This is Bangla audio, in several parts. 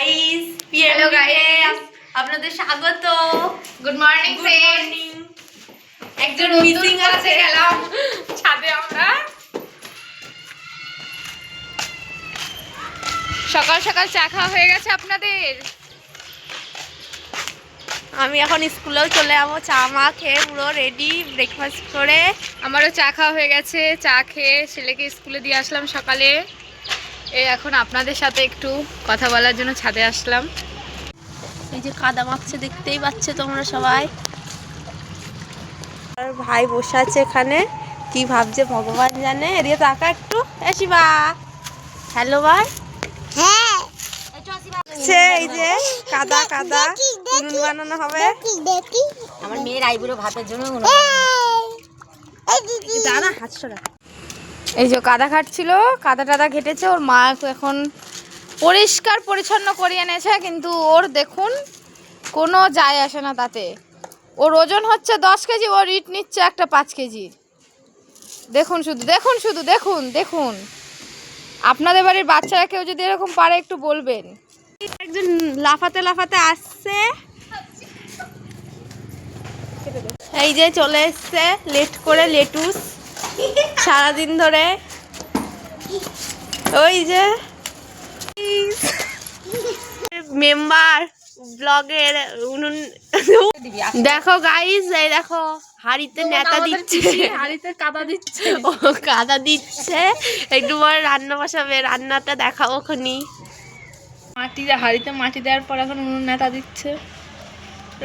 গাইস, হ্যালো গাইস, আপনাদের স্বাগত। Good morning friend. একজন মিসিং আছে, গেলাম ছাদে আমরা সকাল সকাল চা খাওয়া হয়ে গেছে আপনাদের? আমি এখন স্কুলেও চলে যাবো। চা মা খেয়ে পুরো রেডি, ব্রেকফাস্ট করে। আমারও চা খাওয়া হয়ে গেছে। চা খেয়ে ছেলেকে স্কুলে দিয়ে আসলাম সকালে। এই এখন আপনাদের সাথে একটু কথা বলার জন্য ছাদে আসলাম। এই যে কাদা মাখছে, দেখতেই পাচ্ছে তোমরা সবাই। আর ভাই বসে আছে এখানে, কি ভাবছে ভগবান জানে। এদিকে তাকা একটু, শিবা হ্যালো ভাই। হ্যাঁ, এই যে কাদা কাদা উনুন বানানো হবে। আমার মেয়ের আইবুড়ো ভাতের জন্য দাঁড়া, হাত সরা। এই যে কাদা ঘাটছিল, কাদা টাদা ঘেটেছে। ওর মা এখন পরিষ্কার পরিচ্ছন্ন করিয়ে এনেছে, কিন্তু ওর দেখুন কোনো যায় আসে না তাতে। ওর ওজন হচ্ছে 10 কেজি, ওর ইট নিচ্ছে একটা 5 কেজির। দেখুন শুধু, দেখুন শুধু, দেখুন দেখুন। আপনাদের বাড়ির বাচ্চারা কেউ যদি এরকম পারে একটু বলবেন। একজন লাফাতে লাফাতে আসছে, এই যে চলে এসছে লেট করে লেটুস সারাদিন ধরে। ওই যে মেম্বার ব্লগের উনুন। দেখো গাইস, এই দেখো হাড়িতে নেতা দিচ্ছে, হাড়িতে কাদা দিচ্ছে। ও কাদা দিচ্ছে। একটু পরে রান্না বসাবে, রান্নাটা দেখাবো খনি। মাটি হাড়িতে মাটি দেওয়ার পর এখন উনুন নেতা দিচ্ছে,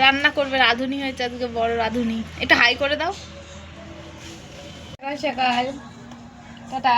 রান্না করবে। রাঁধুনি হয়েছে আজকে, বড় রাঁধুনি। এটা হাই করে দাও। সকাল সকাল টাটা।